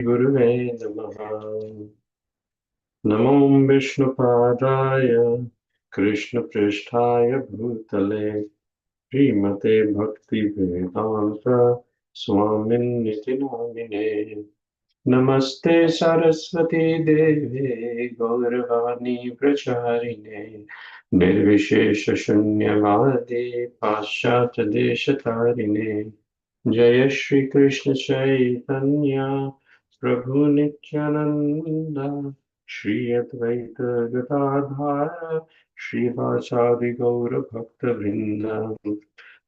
Guruve Namaha. Namo Vishnupadaya Krishna Pristhaya Bhutale Srimate Bhakti Vedanta Swamin Niti Namine Namaste Saraswati Deve Gauravani Pracharine Nirvishesha Shunyavadi Paschata Deshatarine Jaya Shri Krishna Chaitanya Prabhu Nityananda Shri Advaita Gadadhara Shri Vachadi Gaura Bhakta Vrinda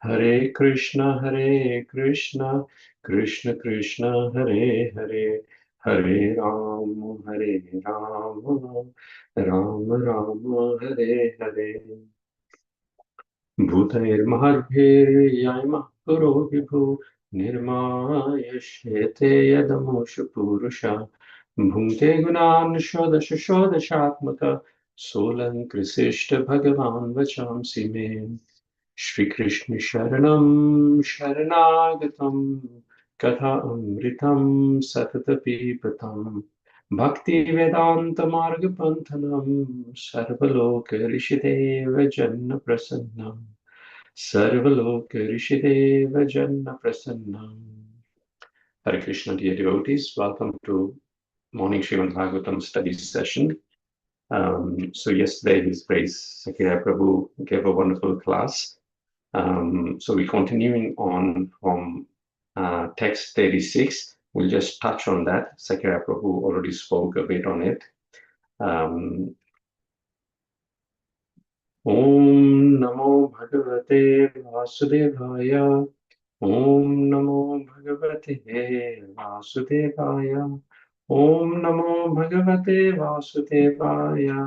Hare Krishna Krishna Krishna Hare Hare Hare Ram Ram Ram Hare Hare भूतैर्महद्भिर्यमः पुरो विभु निर्मायश्येते यदमुषु पुरुषा भुङ्क्ते गुणान् षोडश षोडशात्मक सोऽलङ्कृशिष्ट भगवान् वचांसि मे श्रीकृष्ण शरणं शरणागतं कथामृतं सततपिबतं भक्तिवेदान्तमार्गपन्थनं सर्वलोकऋषिदेव जन्मप्रसन्नं सर्वलोकऋषिदेव जन्मप्रसन्नं. Hare Krishna, dear devotees, welcome to morning Srimad Bhagavatam study session. So yesterday, His Grace Sakya Prabhu gave a wonderful class. So we're continuing on from text 36. We'll just touch on that. Sakya Prabhu already spoke a bit on it. Om Namo Bhagavate Vasudevaya. Om Namo Bhagavate Vasudevaya. Om Namo Bhagavate Vasudevaya.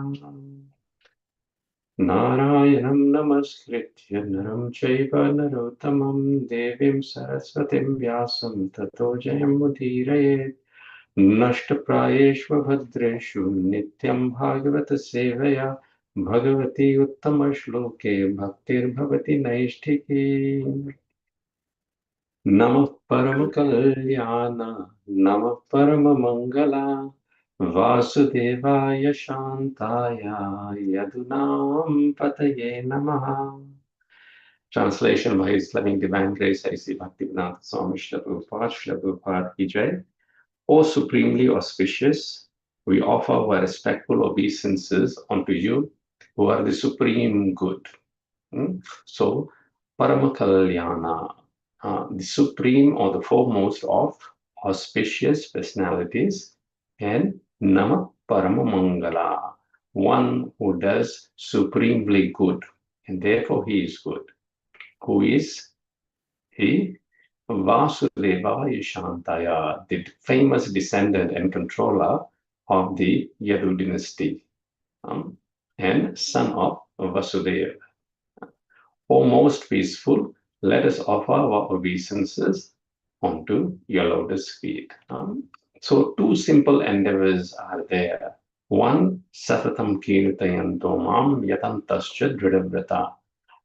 Narayanam namaskritya naram chaiva narottamam devim saraswatim vyasam tato jayam udhirayet nashtaprayeshva bhadreshu nityam bhagavata sevaya bhagavati uttama shloke bhaktir bhavati naishtiki. Namah Parama Kalyana, Namah Parama Mangala, Vasudevaya Shantaya, Yadunam Pataye Namaha. Translation by His Loving Divine Grace, A.C. Bhaktivedanta Swami Srila Prabhupada Ki Jai. O Supremely Auspicious, we offer our respectful obeisances unto you, who are the Supreme Good. So, Parama Kalyana, the supreme or the foremost of auspicious personalities, and Nama Parama Mangala, one who does supremely good, and therefore he is good. Who is he? Vasudevaya Shantaya, the famous descendant and controller of the Yadu dynasty, and son of Vasudeva. O most peaceful, let us offer our obeisances onto your lotus feet. So two simple endeavors are there. One, Satatam Kirtayanto Mam Yatantascha Dridavrata,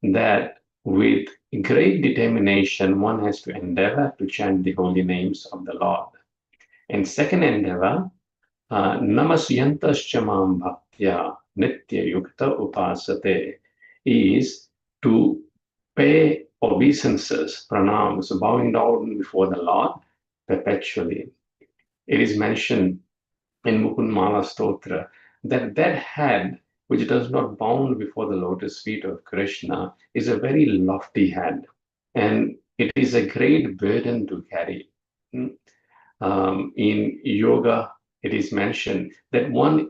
that with great determination one has to endeavor to chant the holy names of the Lord. And second endeavor, Namasyantascha Mam Bhaktya Nitya Yukta Upasate, is to pay obeisances, pranams, bowing down before the Lord perpetually. It is mentioned in Mukundmala Stotra that that head which does not bow before the lotus feet of Krishna is a very lofty head, and it is a great burden to carry. In yoga, it is mentioned that when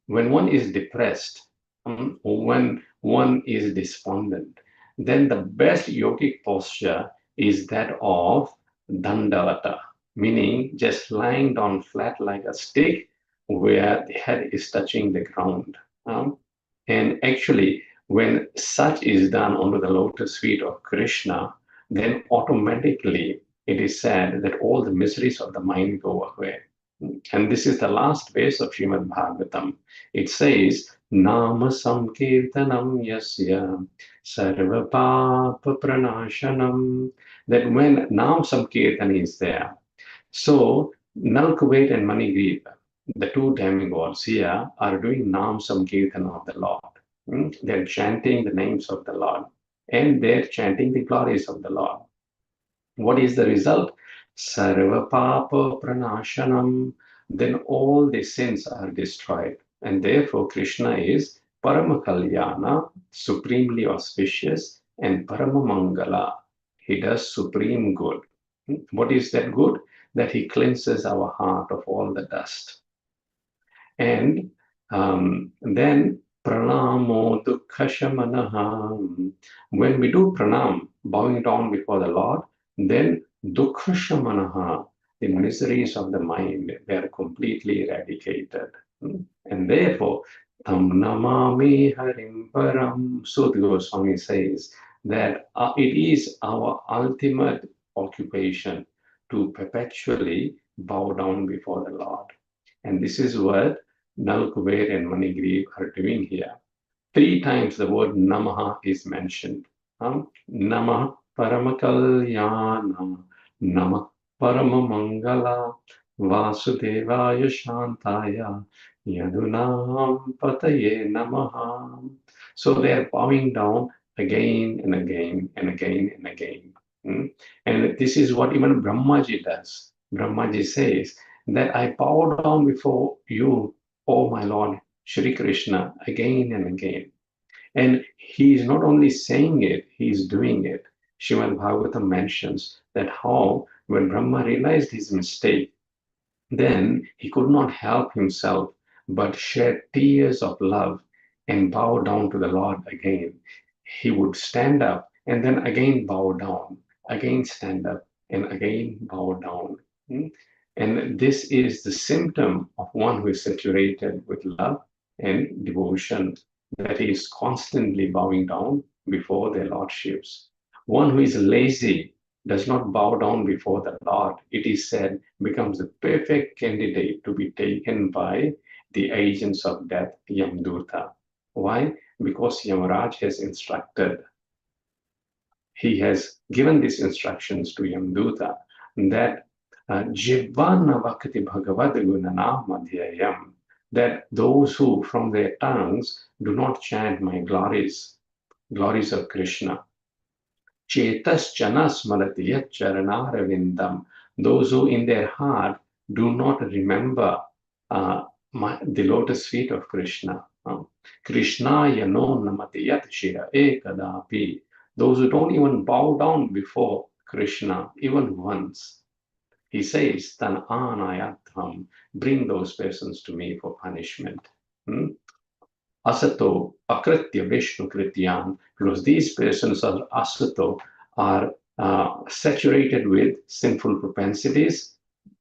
one is depressed, or when one is despondent, then the best yogic posture is that of dandavata, meaning just lying down flat like a stick where the head is touching the ground. And actually, when such is done under the lotus feet of Krishna, then automatically it is said that all the miseries of the mind go away. And this is the last verse of Srimad Bhagavatam. It says, Nama Sankirtanam Yasya Sarva Papa Pranashanam. That when Nam Sankirtan is there, so Nalkuvet and Manigriva, the two demigods here, are doing Nam Samkirtan of the Lord. They're chanting the names of the Lord, and they're chanting the glories of the Lord. What is the result? Sarva Papa Pranashanam. Then all the sins are destroyed. And therefore, Krishna is Paramakalyana, supremely auspicious, and Paramamangala. He does supreme good. What is that good? That he cleanses our heart of all the dust. And then pranamo dukkha. When we do pranam, bowing down before the Lord, then dukkha, the miseries of the mind, they are completely eradicated. And therefore, tam namami harim param. Sudha Goswami says that it is our ultimate occupation to perpetually bow down before the Lord. And this is what Nalkuber and Manigriv are doing here. 3 times the word Namaha is mentioned. Namah Paramakalyana, Namah Paramamangala, Vasudevaya Shantaya, Yadunam Pataye Namaha. So they are bowing down again and again and again and again. And this is what even Brahmaji does. Brahmaji says that I bow down before you, O my Lord Shri Krishna, again and again. And he is not only saying it, he is doing it. Srimad Bhagavatam mentions that how when Brahma realized his mistake, then he could not help himself but shed tears of love and bow down to the Lord again. He would stand up and then again bow down, again stand up and again bow down. And this is the symptom of one who is saturated with love and devotion, that he is constantly bowing down before their lordships. One who is lazy does not bow down before the Lord, it is said, becomes the perfect candidate to be taken by the agents of death, Yamduta. Why? Because Yamaraj has instructed. He has given these instructions to Yamduta that Jivana Vakati Bhagavad Gunana Madhyayam, that those who from their tongues do not chant my glories of Krishna, Chetas Chanas Malatiyat Charanaravindam, those who in their heart do not remember the lotus feet of Krishna. Krishna Yano Namatiyat Shira Ekadapi, those who don't even bow down before Krishna even once. He says, Tan Anayatham, bring those persons to me for punishment. Asato akritya Vishnu krityan, because these persons are asato, are saturated with sinful propensities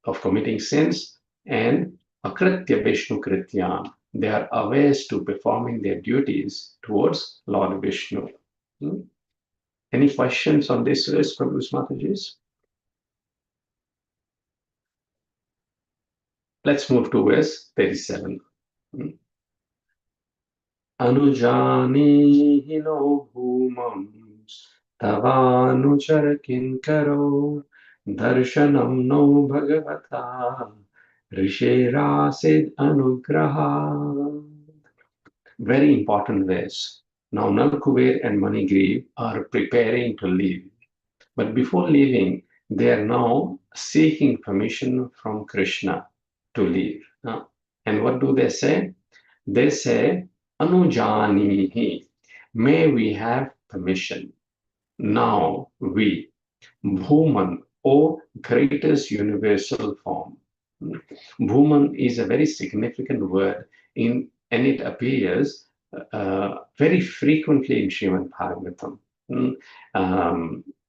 of committing sins, and akritya Vishnu krityan, they are averse to performing their duties towards Lord Vishnu. Any questions on this verse, Prabhu Mataji's? Let's move to verse 37. Anujani no bhumam tavanuchara kinkaro darshanam no bhagavata risherasid anugraha. Very important verse. Now Nalkuber and Manigriv are preparing to leave. But before leaving, they are now seeking permission from Krishna to leave. And what do they say? They say, Anujanihi, may we have permission. Now we, Bhuman, O greatest universal form. Bhuman is a very significant word and it appears very frequently in Srimad Bhagavatam.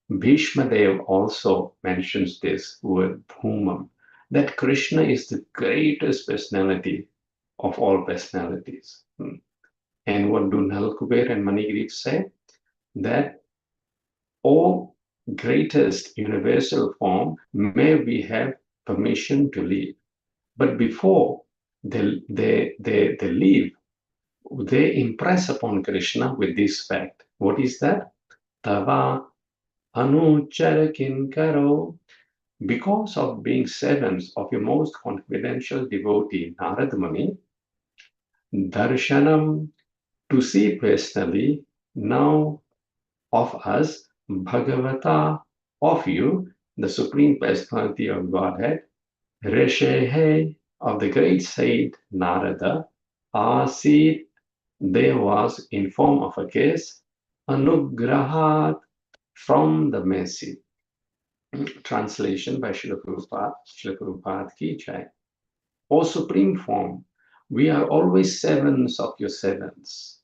Bhishma Dev also mentions this word Bhuman, that Krishna is the greatest personality of all personalities. And what do Nalkuber and Manigriv say? That, O greatest universal form, may we have permission to leave. But before they leave, they impress upon Krishna with this fact. What is that? Tava anuchara kinkaro, because of being servants of your most confidential devotee, Narada Muni, darshanam, to see personally, now of us, Bhagavata, of you, the Supreme Personality of Godhead, Rishehe, of the great saint Narada, Asit, there was in form of a case, Anugrahat, from the mercy. Translation by Srila Prabhupada, Srila Prabhupada Ki Jai. O Supreme Form, we are always servants of your servants.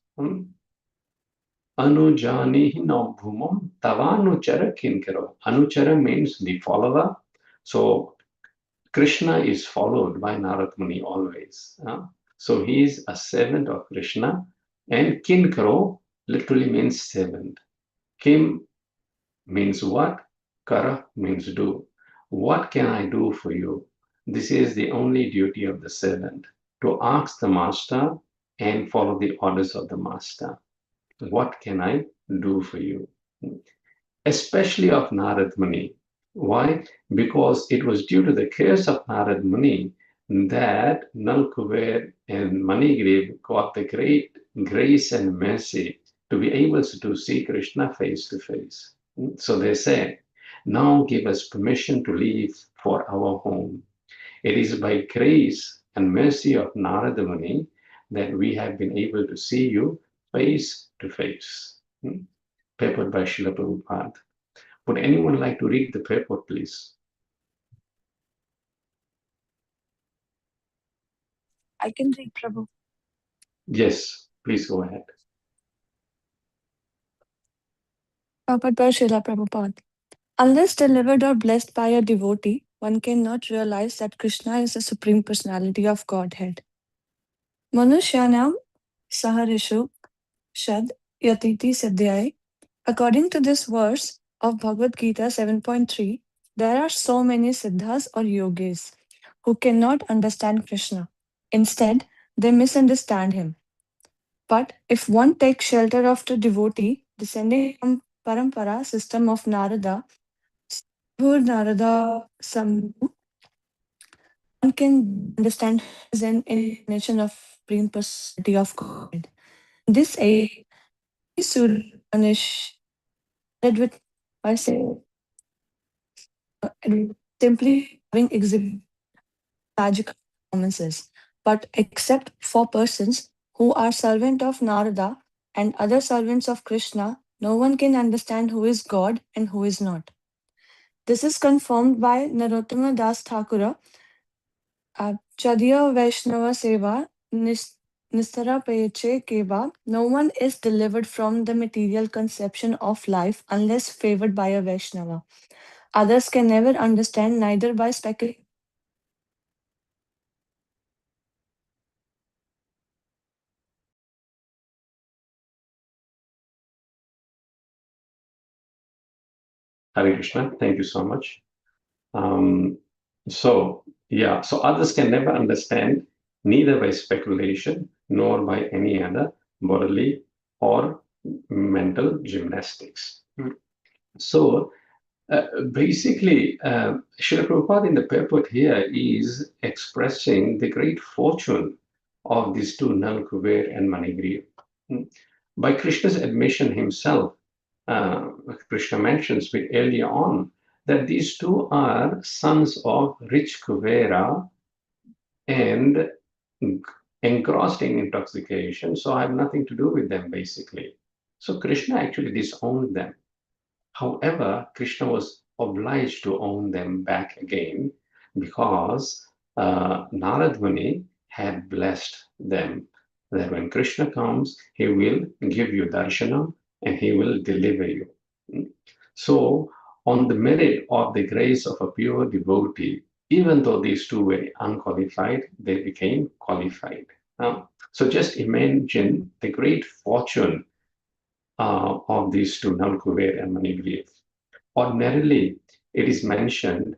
Anujani no bhumam tavanuchara kinkaro. Anuchara means the follower. So Krishna is followed by Narad Muni always. So he is a servant of Krishna, and kinkaro literally means servant. Kim means what? Kara means do. What can I do for you? This is the only duty of the servant, to ask the master and follow the orders of the master. What can I do for you? Especially of Narad Muni. Why? Because it was due to the curse of Narad Muni that Nal Kuber and Manigriv got the great grace and mercy to be able to see Krishna face to face. So they say, now give us permission to leave for our home. It is by grace and mercy of Narada Muni that we have been able to see you face to face. Purport by Srila Prabhupada. Would anyone like to read the purport, please? I can read, Prabhu. Yes, please go ahead. Purport by Srila Prabhupada. Unless delivered or blessed by a devotee, one cannot realize that Krishna is the Supreme Personality of Godhead. Manushyanam saharishu shad yatiti siddhyai. According to this verse of Bhagavad Gita 7.3, there are so many siddhas or yogis who cannot understand Krishna. Instead, they misunderstand him. But if one takes shelter of the devotee descending from Parampara system of Narada, Narada Sambhu, one can understand as an incarnation of Supreme Personality of God. This age, Suranish led with by saying simply having exhibited magical performances, but except for persons who are servant of Narada and other servants of Krishna, no one can understand who is God and who is not. This is confirmed by Narottama Das Thakura, Chadiya Vaishnava Seva Nistara Peche Keva. No one is delivered from the material conception of life unless favored by a Vaishnava. Others can never understand, neither by speculation. Hare Krishna, thank you so much. So others can never understand, neither by speculation nor by any other bodily or mental gymnastics. So basically, Srila Prabhupada in the purport here is expressing the great fortune of these two, Nal Kuber and Manigriv. By Krishna's admission himself, Krishna mentions a bit earlier on that these two are sons of rich Kuvera and engrossed in intoxication, so I have nothing to do with them, basically. So Krishna actually disowned them. However, Krishna was obliged to own them back again because Narad Muni had blessed them that when Krishna comes, he will give you darshanam and he will deliver you. So, on the merit of the grace of a pure devotee, even though these two were unqualified, they became qualified. So just imagine the great fortune of these two, Nal Kuber and Manigriv. Ordinarily, it is mentioned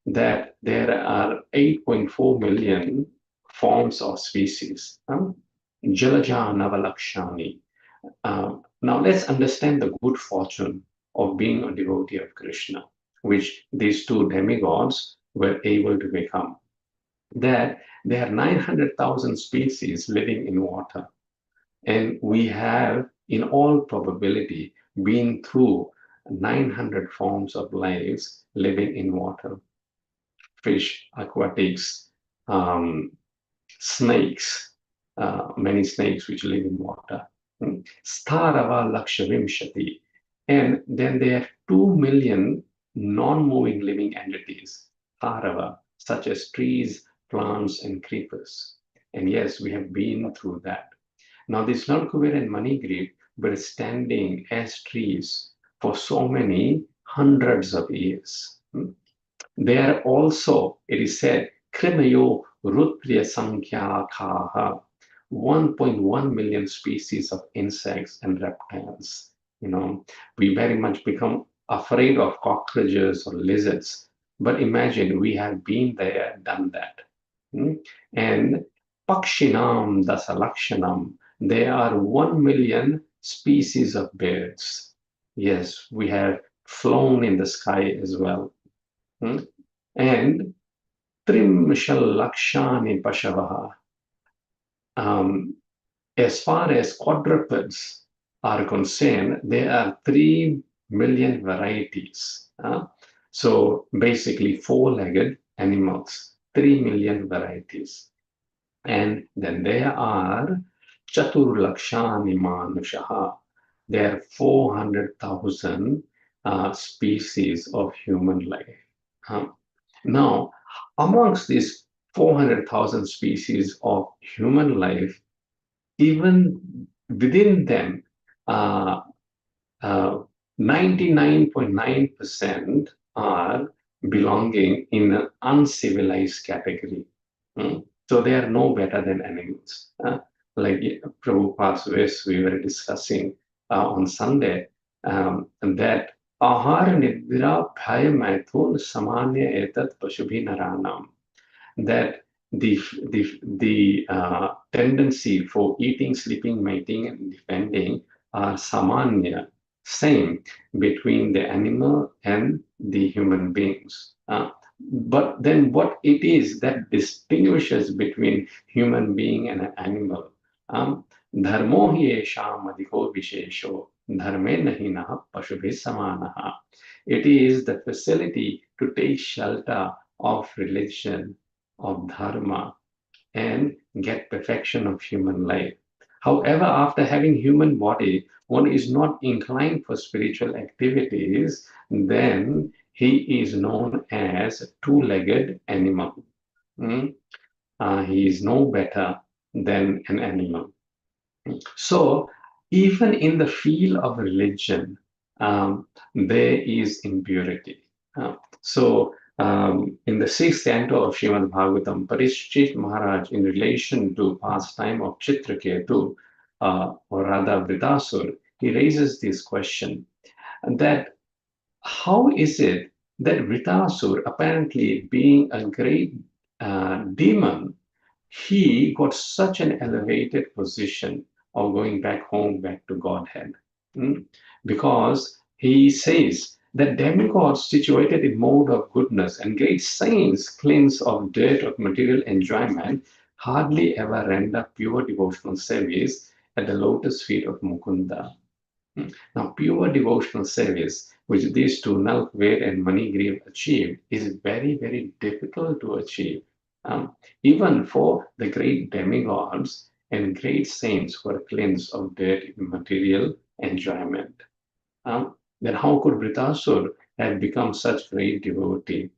that there are 8.4 million forms of species. Jalaja Navalakshani. Now let's understand the good fortune of being a devotee of Krishna. which these two demigods were able to become. That there are 900,000 species living in water. And we have, in all probability, been through 900 forms of lives living in water. Fish, aquatics, snakes, many snakes which live in water. Starava Lakshvimshati. And then there are 2 million non-moving living entities, Starava, such as trees, plants, and creepers. And yes, we have been through that. Now, this Nalkuber and Manigrip were standing as trees for so many hundreds of years. They are also, it is said, Krimayo Rutriya Sankhya 1.1 million species of insects and reptiles. We very much become afraid of cockroaches or lizards. But imagine we have been there, done that. And Pakshinam Dasalakshanam, there are 1 million species of birds. Yes, we have flown in the sky as well. And Trimshal Lakshani Pashavaha. As far as quadrupeds are concerned, there are 3 million varieties. So basically 4-legged animals, 3 million varieties. And then there are Chatur Lakshani Manushaha. There are 400,000 species of human life. Now, amongst these 400,000 species of human life, even within them, 99.9% are belonging in an uncivilized category. So they are no better than animals. Like Prabhupada's verse we were discussing on Sunday, that ahar nidra bhaya maithun samanya etat pashubhi naranam. That the tendency for eating, sleeping, mating, and defending are samanya, same between the animal and the human beings. But then what it is that distinguishes between human being and an animal? Dharmo hi esham adhiko vishesho dharme nahi nah pashubhi samanaha. It is the facility to take shelter of religion, of dharma, and get perfection of human life. However, after having human body, one is not inclined for spiritual activities, then he is known as a two-legged animal. He is no better than an animal. So, even in the field of religion, there is impurity. In the 6th canto of Srimad Bhagavatam, Parikshit Maharaj, in relation to pastime of Chitraketu, or rather Vritasur, he raises this question that how is it that Vritasur, apparently being a great demon, he got such an elevated position of going back home, back to Godhead? Because he says that demigods situated in mode of goodness and great saints cleansed of dirt of material enjoyment hardly ever render pure devotional service at the lotus feet of Mukunda. Now, pure devotional service, which these two, Nalkved and Manigriv, achieved, is very, very difficult to achieve. Even for the great demigods and great saints who are cleansed of dirt material enjoyment. Then how could Vritasur have become such great devotee?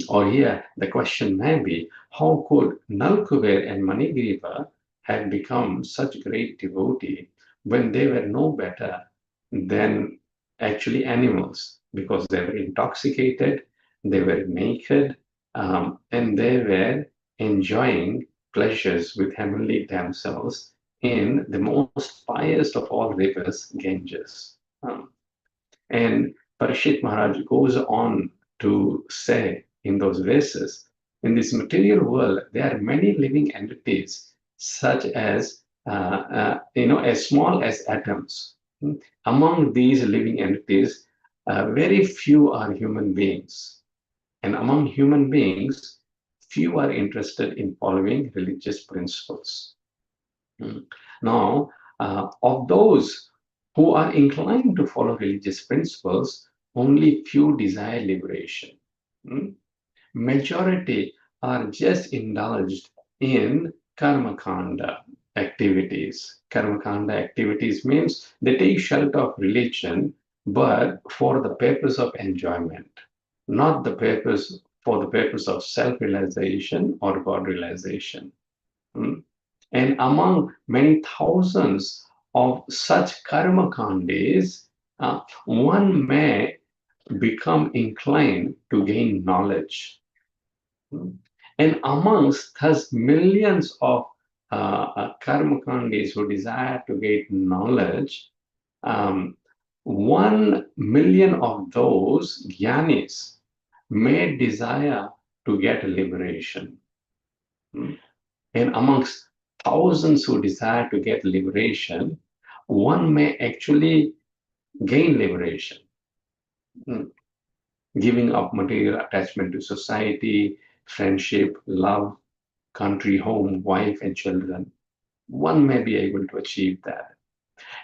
Or here, the question may be, how could Nalkuber and Manigriva have become such great devotee when they were no better than actually animals? Because they were intoxicated, they were naked, and they were enjoying pleasures with heavenly damsels in the most pious of all rivers, Ganges. And Parikshit Maharaj goes on to say in those verses, in this material world, there are many living entities, such as, as small as atoms. Among these living entities, very few are human beings. And among human beings, few are interested in following religious principles. Now, of those who are inclined to follow religious principles, only few desire liberation. Majority are just indulged in karma kanda activities. Karma kanda activities means they take shelter of religion, but for the purpose of enjoyment, not the purpose for the purpose of self-realization or God realization. And among many thousands of such karma kandis, one may become inclined to gain knowledge. And amongst thus millions of karma kandis who desire to gain knowledge, 1 million of those jnanis may desire to get liberation. And amongst thousands who desire to get liberation, one may actually gain liberation. Giving up material attachment to society, friendship, love, country, home, wife, and children. One may be able to achieve that.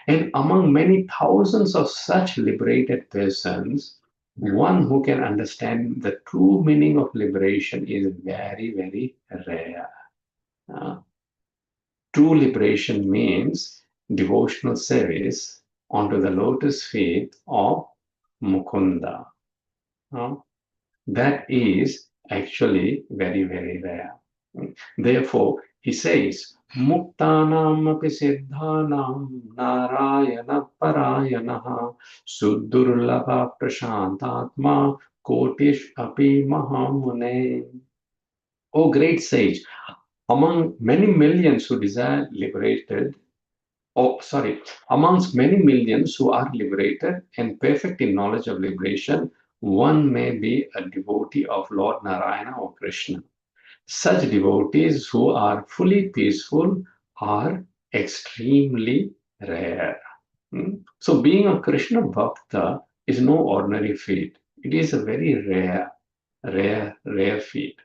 And among many thousands of such liberated persons, one who can understand the true meaning of liberation is very, very rare. True liberation means devotional service onto the lotus feet of Mukunda. That is actually very, very rare. Therefore, he says, Muktanam api siddhanam narayana parayanaha suddurlabha prashantatma kotish api mahamune. O great sage, among many millions who desire liberated, amongst many millions who are liberated and perfect in knowledge of liberation, one may be a devotee of Lord Narayana or Krishna. Such devotees who are fully peaceful are extremely rare. So being a Krishna Bhakta is no ordinary feat. It is a very rare feat.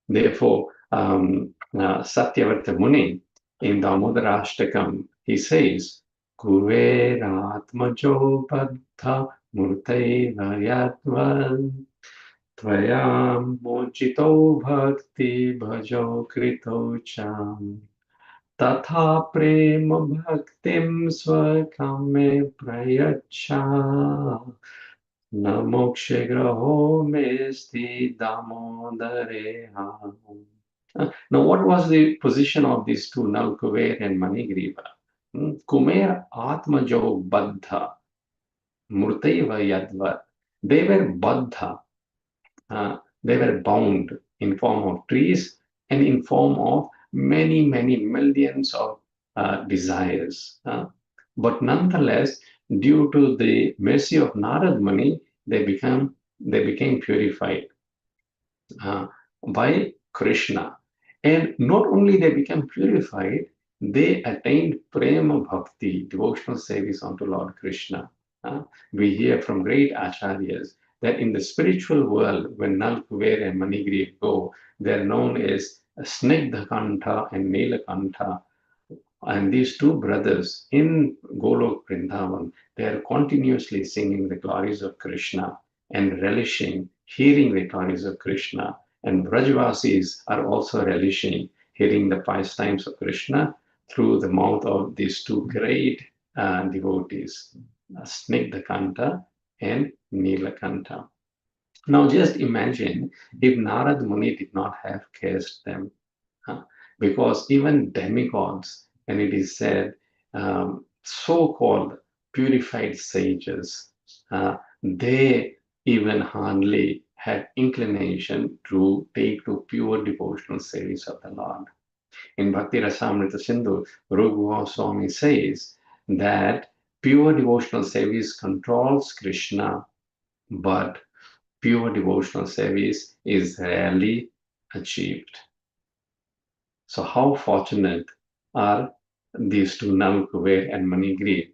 Therefore, Satyavarta Muni in Damodarashtakam, he says, Kuveratmajo Baddha Murtaiva Yatva Tvayam Mojito Bhakti Bhajo Krito Cham Tatha Prema Bhaktim Swakame Prayacha Namokshe Graho Mesti Damodareha. Now, what was the position of these two, Nal Kuber and Manigriva? Kumer Atmajo Baddha Murtaiva Yadva. They were Baddha. They were bound in form of trees and in form of many millions of desires. But nonetheless, due to the mercy of Narad Muni, they became purified by Krishna. And not only they became purified, they attained prema bhakti, devotional service unto Lord Krishna. We hear from great acharyas that in the spiritual world, when Nal Kuber and Manigriva go, they're known as Snigdhakanta and Nilakanta. And these two brothers in Golok Vrindavan, they are continuously singing the glories of Krishna and relishing, hearing the glories of Krishna. And Brajvasis are also relishing, hearing the pastimes of Krishna through the mouth of these two great devotees, Snigdhakanta and Nilakanta. Now just imagine if Narad Muni did not have cursed them, because even demigods, and it is said, so-called purified sages, they even hardly had inclination to take to pure devotional service of the Lord. In Bhakti Rasamrita Sindhu, Rupa Goswami says that pure devotional service controls Krishna, but pure devotional service is rarely achieved. So how fortunate are these two, Nal Kuber and Manigriva?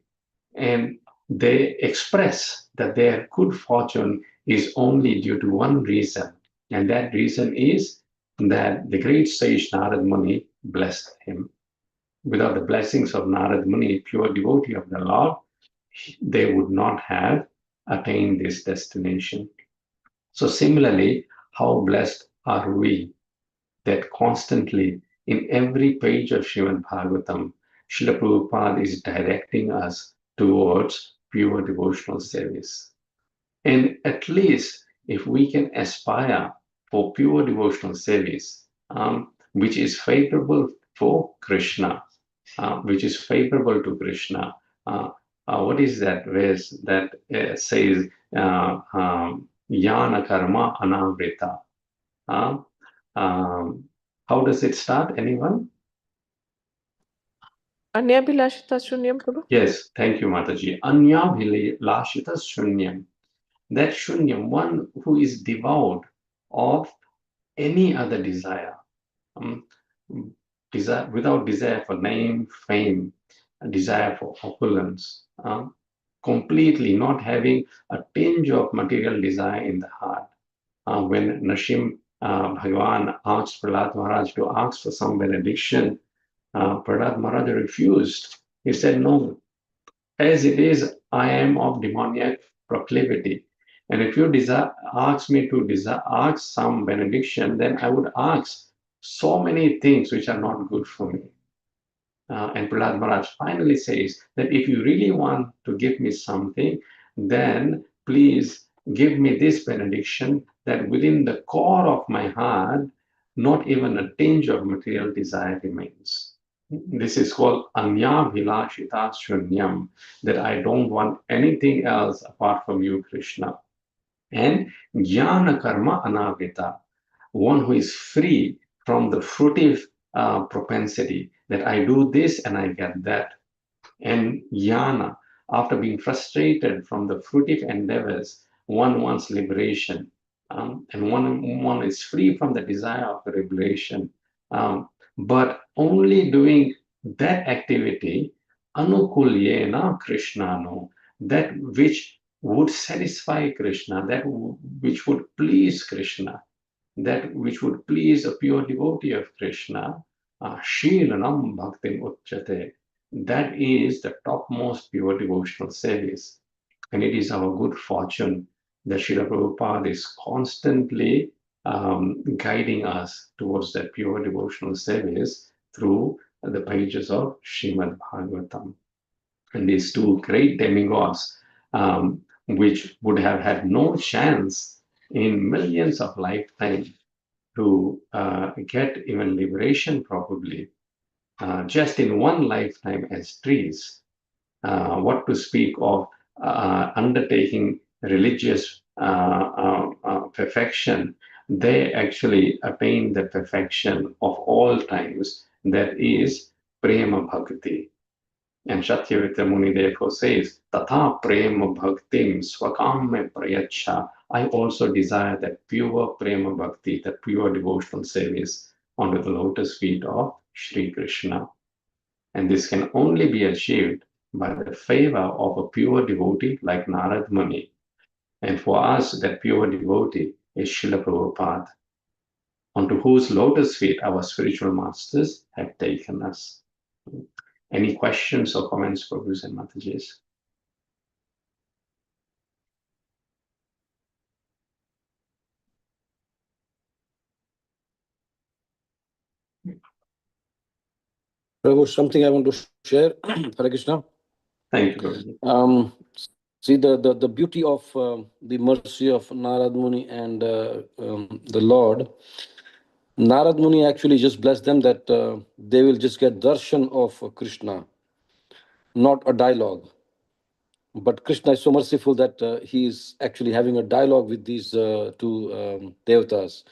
And they express that their good fortune is only due to one reason, and that reason is that the great sage Narad Muni blessed him. Without the blessings of Narad Muni, pure devotee of the Lord, they would not have attained this destination. So similarly, how blessed are we that constantly in every page of Srimad Bhagavatam, Srila Prabhupada is directing us towards pure devotional service. And at least if we can aspire for pure devotional service, which is favorable for Krishna, which is favorable to Krishna. What is that verse that says Yana Karma Anavrita? How does it start? Anyone? Anyabhilashita Shunyam, Prabhu? Yes, thank you, Mataji. Anyabhilashita Shunyam. That Shunyam, one who is devoid of any other desire, without desire for name, fame, a desire for opulence, completely not having a tinge of material desire in the heart. When Nrsimha Bhagavan asked Prahlad Maharaj to ask for some benediction, Prahlad Maharaj refused. He said, no, as it is, I am of demoniac proclivity. And if you ask me to ask some benediction, then I would ask so many things which are not good for me. And Prahlad Maharaj finally says that if you really want to give me something, then please give me this benediction that within the core of my heart, not even a tinge of material desire remains. This is called Anya Vilashita Shunyam, that I don't want anything else apart from you, Krishna. And Jnana Karma Anavita, one who is free from the fruitive propensity that I do this and I get that. And Jnana, after being frustrated from the fruitive endeavors, one wants liberation. And one is free from the desire of liberation. But only doing that activity, anukulyena krishnano, that which would satisfy Krishna, that which would please Krishna, that which would please a pure devotee of Krishna, Shilanam Bhaktim Uchyate, that is the topmost pure devotional service. And it is our good fortune that Srila Prabhupada is constantly guiding us towards that pure devotional service through the pages of Srimad Bhagavatam. And these two great demigods, which would have had no chance in millions of lifetimes to get even liberation, probably, just in one lifetime as trees, what to speak of undertaking religious perfection. They actually attain the perfection of all times, that is prema bhakti. And Satyavita Muni therefore says, Tatha prema bhaktim swakam prayacha. I also desire that pure prema bhakti, that pure devotional service onto the lotus feet of Sri Krishna. And this can only be achieved by the favor of a pure devotee like Narad Muni. And for us, that pure devotee is Srila Prabhupada, onto whose lotus feet our spiritual masters have taken us. Any questions or comments, Prabhus and Matajis? Prabhu, something I want to share. Hare Krishna. Thank you, Prabhuji. See the beauty of the mercy of Narad Muni and the Lord. Narad Muni actually just blessed them that they will just get darshan of Krishna, not a dialogue. But Krishna is so merciful that he is actually having a dialogue with these two devatas.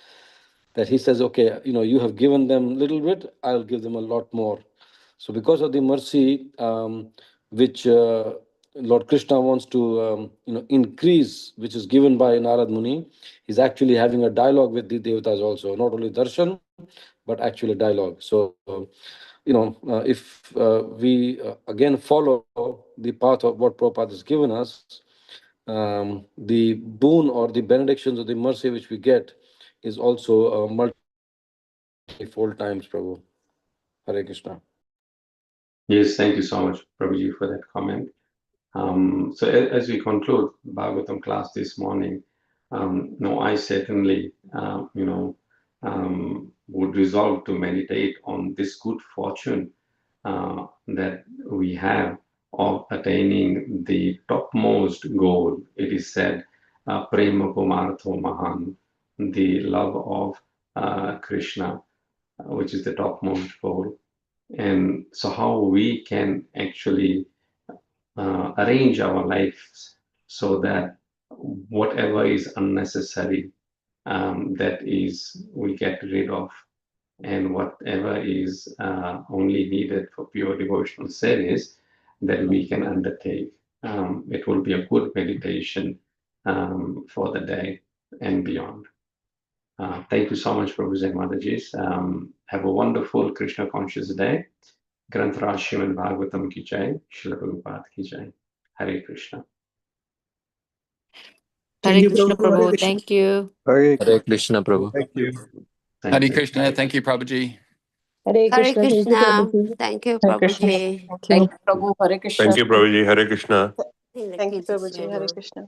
That he says, okay, you have given them a little bit, I'll give them a lot more. So because of the mercy which Lord Krishna wants to increase, which is given by Narad Muni, he's actually having a dialogue with the devatas also, not only darshan, but actually dialogue. So if we again follow the path of what Prabhupada has given us, the boon or the benedictions or the mercy which we get is also multifold times, Prabhu. Hare Krishna. Yes, thank you so much, Prabhuji, for that comment. So as we conclude Bhagavatam class this morning, I certainly, would resolve to meditate on this good fortune that we have of attaining the topmost goal. It is said, Prema Pumartho Mahan, the love of Krishna, which is the topmost goal. And so how we can actually arrange our lives so that whatever is unnecessary, that is we get rid of, and whatever is only needed for pure devotional service, that we can undertake. It will be a good meditation for the day and beyond. Thank you so much, Prabhuji and Madajis. Have a wonderful Krishna conscious day. Granth Srimad Bhagavatam ki jai, Srila Prabhupada ki jai. Hare Krishna. Hare Krishna, Prabhu. Thank you. Hare Hare Krishna, Prabhu. Thank you. Thank Hare you. Krishna. Thank you, Prabhuji. Hare Hare Krishna. Thank you, Krishna. Prabhuji. Thank you, Hare Krishna. Prabhuji. Thank Thank you. you, Prabhu. Hare Krishna. Thank you, Prabhuji. Hare Krishna. Thank you, Prabhuji. Hare Krishna.